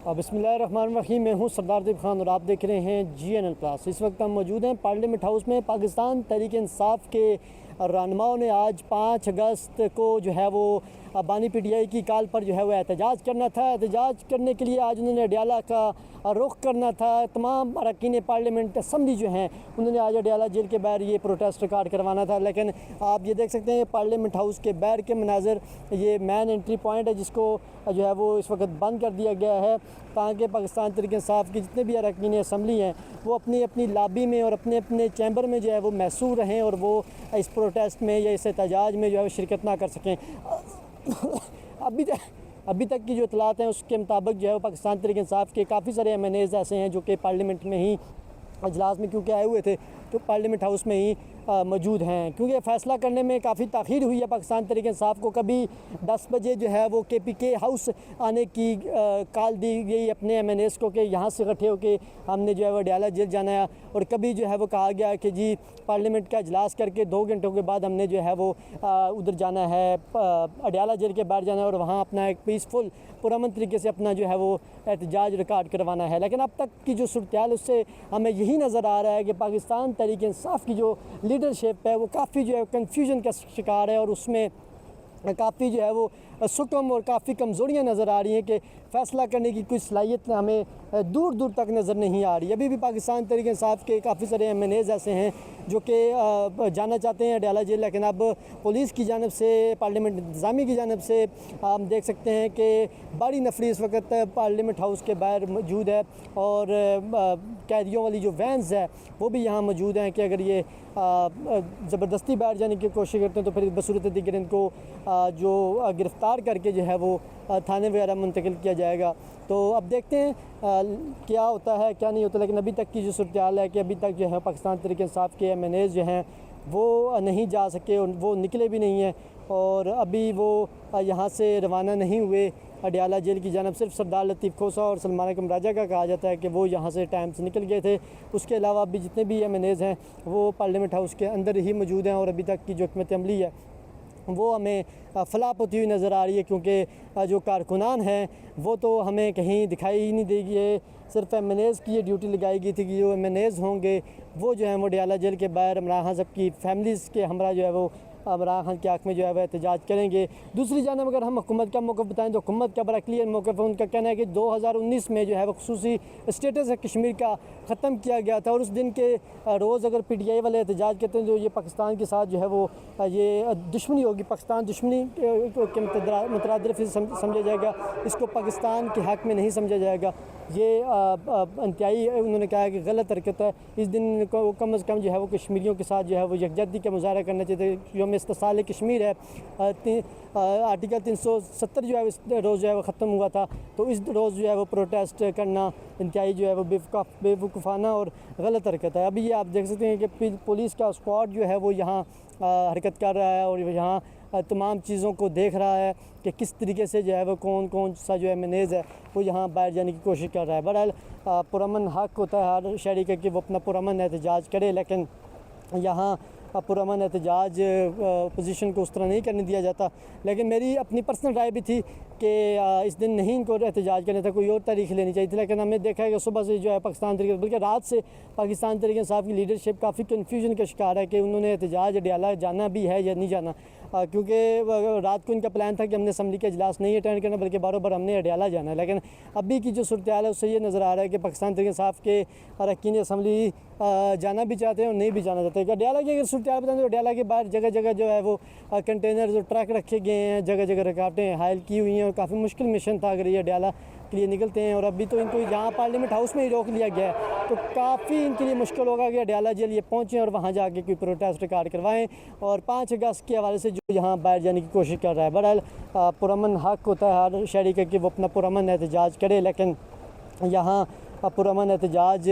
बिस्मिल्लाहिर्रहमानिर्रहीम। मैं हूँ सरदार दीप खान और आप देख रहे हैं GNN+। इस वक्त हम मौजूद हैं पार्लियामेंट हाउस में। पाकिस्तान तहरीक इंसाफ के रहनुमाओं ने आज 5 अगस्त को जो है वो बानी PTI की कॉल पर जो है वो एहतजाज करना था। एहतजाज करने के लिए आज उन्होंने अडयाला का रुख करना था। तमाम अरकान पार्लियामेंट असम्बली जो हैं उन्होंने आज अडयाला जेल के बाहर ये प्रोटेस्ट रिकॉर्ड करवाना था। लेकिन आप ये देख सकते हैं पार्लियामेंट हाउस के बाहर के मनाजर, ये मैन एंट्री पॉइंट है जिसको जो है वो इस वक्त बंद कर दिया गया है ताकि पाकिस्तान तहरीक इंसाफ की जितने भी अरकान असम्बली हैं वो अपनी अपनी लॉबी में और अपने अपने चैम्बर में जो है वो महसूर रहें और वो इस प्रोटेस्ट में या इस एहतजाज में जो है वो शिरकत ना कर सकें। अभी तक की जो इतलात हैं उसके मुताबिक जो है वो पाकिस्तान तहरीक इंसाफ के काफ़ी सारे MNAs ऐसे हैं जो कि पार्लियामेंट में ही अजलास में क्योंकि आए हुए थे तो पार्लियामेंट हाउस में ही मौजूद हैं। क्योंकि फ़ैसला करने में काफ़ी ताख़ीर हुई है पाकिस्तान तहरीक इंसाफ को। कभी 10 बजे जो है वो KPK हाउस आने की कॉल दी गई अपने MNAs को कि यहाँ से इकट्ठे होकर हमने जो है वो अडयाला जेल जाना है, और कभी जो है वो कहा गया कि जी पार्लियामेंट का इजलास करके 2 घंटों के बाद हमने जो है वो उधर जाना है, अडयाला जेल के बाहर जाना है और वहाँ अपना एक पीसफुल पुरअमन तरीके से अपना जो है वो एहतजाज रिकॉर्ड करवाना है। लेकिन अब तक की जो सूरत उससे हमें यही नज़र आ रहा है कि पाकिस्तान तहरीक इंसाफ की जो लीडरशिप है वो काफ़ी जो है कन्फ्यूजन का शिकार है और उसमें काफ़ी जो है वो सुकम और काफ़ी कमज़ोरियाँ नज़र आ रही हैं कि फ़ैसला करने की कोई सलाहियत हमें दूर दूर तक नज़र नहीं आ रही। अभी भी पाकिस्तान तहरीक इंसाफ के काफ़ी सारे MNAs ऐसे हैं जो कि जाना चाहते हैं अडयाला जेल, लेकिन अब पुलिस की जानब से, पार्लियामेंट इंतज़ामी की जानब से हम देख सकते हैं कि बड़ी नफरी इस वक्त पार्लियामेंट हाउस के बाहर मौजूद है और कैदियों वाली जो वैन्स है वो भी यहाँ मौजूद हैं कि अगर ये ज़बरदस्ती बाहर जाने की कोशिश करते हैं तो फिर बसूरत दिगर इनको जो गिरफ़्तार करके जो है वो थाने वगैरह मुंतकिल किया जाएगा। तो अब देखते हैं क्या होता है क्या नहीं होता। लेकिन अभी तक की जो सूरत हाल है कि अभी तक जो है पाकिस्तान तहरीक इंसाफ के MNAs जो हैं वो नहीं जा सके, वो निकले भी नहीं हैं और अभी वो यहाँ से रवाना नहीं हुए अडयाला जेल की जानब। सिर्फ सरदार लतीफ़ खोसा और सलमान अकरम राजा का कहा जाता है कि वो यहाँ से टाइम से निकल गए थे। उसके अलावा अभी जितने भी MNAs हैं वो पार्लियामेंट हाउस के अंदर ही मौजूद हैं और अभी तक की जो हिकमत अमली है वो हमें फ़लाप होती हुई नज़र आ रही है, क्योंकि जो कारकुनान हैं वो तो हमें कहीं दिखाई ही नहीं देगी। सिर्फ MNAs की ये ड्यूटी लगाई गई थी कि जो MNAs होंगे वो जो है वो अडयाला जेल के बाहर इमरान खान साहब की फैमिलीज़ के हमरा जो है वो इमरान खान के हक़ में जो है वह एहतजाज करेंगे। दूसरी जानब अगर हम हुकूमत का मौक़िफ़ बताएं तो हुकूमत का बड़ा क्लियर मौक़िफ़ है। उनका कहना है कि 2019 में जो है वो ख़ुसूसी स्टेटस है कश्मीर का ख़त्म किया गया था और उस दिन के रोज़ अगर PTI वाले एहतजाज करते हैं तो ये पाकिस्तान के साथ जो है वो ये दुश्मनी होगी, पाकिस्तान दुश्मनी के मुतरादिफ समझा जाएगा, इसको पाकिस्तान के हक़ में नहीं समझा जाएगा। ये इंतहाई उन्होंने कहा कि गलत हरकत है। इस दिन को कम अज़ कम जो है वो कश्मीरियों के साथ जो है वो यकजहती का मुजाहरा करना चाहिए। यौम इस्तिसाल कश्मीर है, आर्टिकल 370 जो है इस रोज़ जो है वो ख़त्म हुआ था, तो इस रोज़ जो है वो प्रोटेस्ट करना इंतहाई जो है वो बेवकूफ़ाना और गलत हरकत है। अभी ये आप देख सकते हैं कि पुलिस का स्क्वाड जो है वो यहाँ हरकत कर रहा है और यहाँ तमाम चीज़ों को देख रहा है कि किस तरीके से जो है वो कौन कौन सा जो MNAs है वो यहाँ बाहर जाने की कोशिश कर रहा है। बहरहाल पुरअमन हक़ होता है हर शहरी का कि वो अपना पुरअमन एहतजाज करे, लेकिन यहाँ पुरअमन एहतजाज पोजीशन को उस तरह नहीं करने दिया जाता। लेकिन मेरी अपनी पर्सनल राय भी थी कि इस दिन नहीं इनको एहतजाज करना था, कोई और तारीख लेनी चाहिए थी। लेकिन हमने देखा है कि सुबह से जो है पाकिस्तान तहरीक, बल्कि रात से पाकिस्तान तहरीक इंसाफ की लीडरशिप काफ़ी कन्फ्यूजन का शिकार है कि उन्होंने एहतजाज अडयाला जाना भी है या नहीं जाना, क्योंकि रात को इनका प्लान था कि हमने असम्बली का इजलास नहीं अटेंड करना बल्कि बार हमने अडयाला जाना है। लेकिन अभी की जो सूरत हाल है उससे ये नज़र आ रहा है कि पाकिस्तान तहरीक इंसाफ के अरकान असम्बली जाना भी चाहते हैं और नहीं भी जाना चाहते। अडयाला की अगर सूरत हाल बताएं तो अडयाला के बाहर जगह जगह जो है वो कंटेनर जो ट्रक रखे गए हैं, जगह जगह रुकावटें हायल की हुई हैं और काफ़ी मुश्किल मिशन था अगर ये अडयाला के लिए निकलते हैं। और अभी तो इनको यहाँ पार्लियामेंट हाउस में ही रोक लिया गया है, तो काफ़ी इनके लिए मुश्किल होगा कि अडयाला जेल ये पहुँचें और वहाँ जाके कोई प्रोटेस्ट रिकॉर्ड करवाएं। और 5 अगस्त के हवाले से जो यहाँ बाहर जाने की कोशिश कर रहा है, बहरहाल पुरअमन हक़ होता है हर शहरी का कि वो अपना पुरअमन एहतजाज करे, लेकिन यहाँ पुरअमन एहतजाज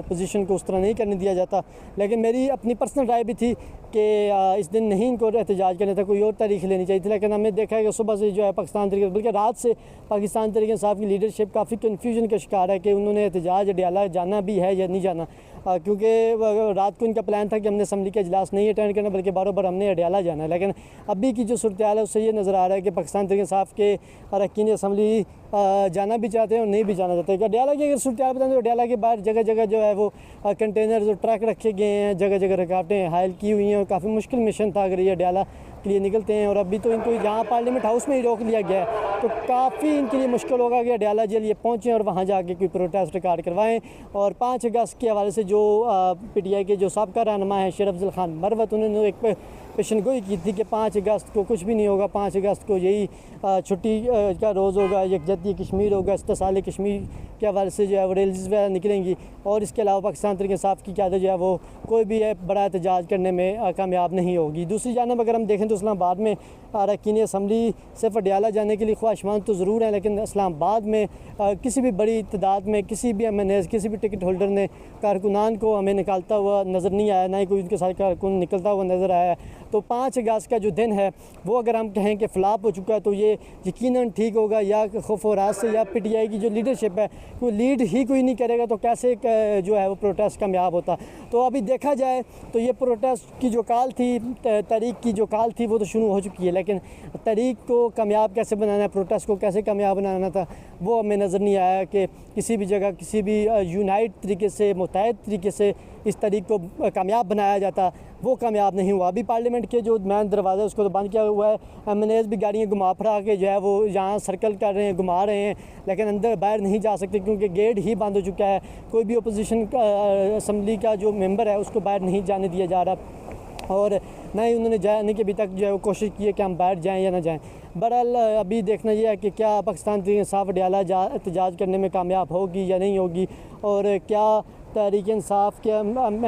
पोजीशन को उस तरह नहीं करने दिया जाता। लेकिन मेरी अपनी पर्सनल राय भी थी कि इस दिन नहीं इनको एहतजाज करना था, कोई और तारीख लेनी चाहिए थी। लेकिन हमने देखा है कि सुबह से जो है पाकिस्तान तरीके बल्कि रात से पाकिस्तान तरीके इंसाफ की लीडरशिप काफ़ी कन्फ्यूजन का शिकार है कि उन्होंने एहतजाज अडयाला जाना भी है या नहीं जाना, क्योंकि रात को इनका प्लान था कि हमने असम्बली का इजलास नहीं अटेंड करना बल्कि बार हमने अडयाला जाना है। लेकिन अभी की जो सूरत हाल है उससे ये नज़र आ रहा है कि पाकिस्तान तरीके इंसाफ के अरकान असम्बली जाना भी चाहते हैं और नहीं भी जाना चाहते। अडयाला की अगर सूरत हाल बताएं तो अडयाला के बाहर जगह जगह जो है वो कंटेनर जो ट्रक रखे गए हैं, जगह जगह रुकावटें हायल की हुई हैं और काफ़ी मुश्किल मिशन था अगर ये अडयाला के लिए निकलते हैं। और अभी तो इनको जहाँ पार्लियामेंट हाउस में ही रोक लिया गया है तो काफ़ी इनके लिए मुश्किल होगा कि अडयाला जेल ये पहुँचें और वहाँ जाके कोई प्रोटेस्ट रिकॉर्ड करवाएं। और 5 अगस्त के हवाले से जो PTI के जो साबका रहनुमा है शेर अफजल खान मरवत, उन्होंने एक पेशन गोई की थी कि 5 अगस्त को कुछ भी नहीं होगा, 5 अगस्त को यही छुट्टी का रोज़ होगा, यकजहती कश्मीर होगा, इस्तिसाल कश्मीर के हवाले से जो है वो रैलीज़ वगैरह निकलेंगी। और इसके अलावा पाकिस्तान तरीके इंसाफ की क़यादत जो है वो कोई भी बड़ा एहतजाज करने में कामयाब नहीं होगी। दूसरी जानब अगर हम देखें तो इस्लामाबाद में अरकान असम्बली सिर्फ अडयाला जाने के लिए ख्वाहिशमंद तो ज़रूर हैं, लेकिन इस्लामाबाद में किसी भी बड़ी तादाद में किसी भी MNAs किसी भी टिकट होल्डर ने कारकुनान को हमें निकालता हुआ नज़र नहीं आया, ना ही कोई उनके साथ कारकुन निकलता हुआ नज़र आया। तो 5 अगस्त का जो दिन है वो अगर हम कहें कि फ्लॉप हो चुका है तो ये यकीनन ठीक होगा या खौफ व राज से या PTI की जो लीडरशिप है वो लीड ही कोई नहीं करेगा तो कैसे जो है वो प्रोटेस्ट कामयाब होता। तो अभी देखा जाए तो ये प्रोटेस्ट की जो काल थी, तहरीक की जो काल थी वो तो शुरू हो चुकी है, लेकिन तहरीक को कामयाब कैसे बनाना है, प्रोटेस्ट को कैसे कामयाब बनाना था वो हमें नज़र नहीं आया कि किसी भी जगह किसी भी यूनाइट तरीके से मुत्तहद तरीके से इस तहरीक को कामयाब बनाया जाता, वो कामयाब नहीं हुआ। अभी पार्लियामेंट के जो मेन दरवाज़ा उसको तो बंद किया हुआ है, MNAs भी गाड़ियाँ घुमा फिरा के जो है वो यहाँ सर्कल कर रहे हैं, घुमा रहे हैं, लेकिन अंदर बाहर नहीं जा सकते क्योंकि गेट ही बंद हो चुका है। कोई भी अपोजिशन असम्बली का जो मेंबर है उसको बाहर नहीं जाने दिया जा रहा और ना ही उन्होंने जाने के अभी तक जो है वो कोशिश की है कि हम बाहर जाएँ या ना जाएँ। बहरहाल अभी देखना यह है कि क्या पाकिस्तान तहरीक इंसाफ अडयाला एहतजाज करने में कामयाब होगी या नहीं होगी और क्या तहरीक इंसाफ के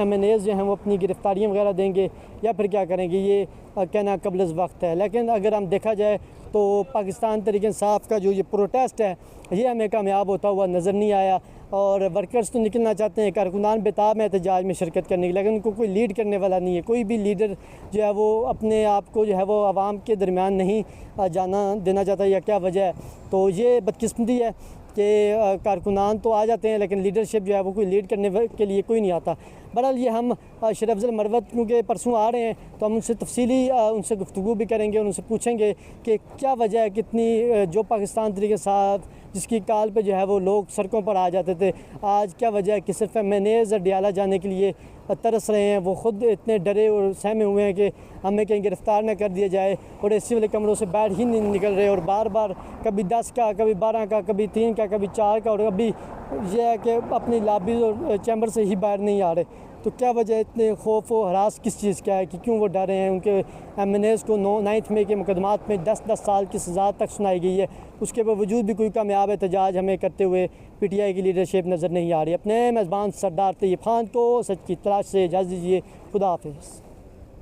MNAs जो हैं वो अपनी गिरफ़्तारियाँ वगैरह देंगे या फिर क्या करेंगे, ये कहना कबल वक्त है। लेकिन अगर हम देखा जाए तो पाकिस्तान तहरीक इंसाफ का जो ये प्रोटेस्ट है ये हमें कामयाब होता हुआ नज़र नहीं आया और वर्कर्स तो निकलना चाहते हैं, कारकुनान बेताब में एहतजाज में शिरकत करने की, लेकिन उनको कोई लीड करने वाला नहीं है। कोई भी लीडर जो है वो अपने आप को जो है वो आवाम के दरमियान नहीं जाना देना चाहता या क्या वजह है। तो ये बदकिस्मती है कि कारकुनान तो आ जाते हैं लेकिन लीडरशिप जो है वो कोई लीड करने के लिए कोई नहीं आता। बहरहाल ये हम शेर अफजल मरवत क्योंकि परसों आ रहे हैं तो हम उनसे तफसीली उनसे गुफ्तगू भी करेंगे और उनसे पूछेंगे कि क्या वजह है, कितनी जो पाकिस्तान तरीके साथ जिसकी काल पे जो है वो लोग सड़कों पर आ जाते थे, आज क्या वजह है कि सिर्फ MNAs अडयाला जाने के लिए तरस रहे हैं। वो ख़ुद इतने डरे और सहमे हुए हैं कि हमें कहीं गिरफ़्तार न कर दिया जाए और AC वाले कमरों से बाहर ही नहीं निकल रहे और बार बार कभी 10 का, कभी 12 का, कभी 3 का, कभी 4 का और अभी यह है कि अपनी लॉबी और चैम्बर से ही बाहर नहीं आ रहे। तो क्या वजह इतने खौफ व हरास किस चीज़ का है कि क्यों वो डरे हैं। उनके MNAs को 9 मई के मुकदमात में 10-10 साल की सज़ा तक सुनाई गई है, उसके बावजूद भी कोई कामयाब एहतजाज हमें करते हुए PTI की लीडरशिप नज़र नहीं आ रही। अपने मेज़बान सरदार तैयब खान को सच की तलाश से इजाज़त दीजिए। खुदा हाफ़िज़।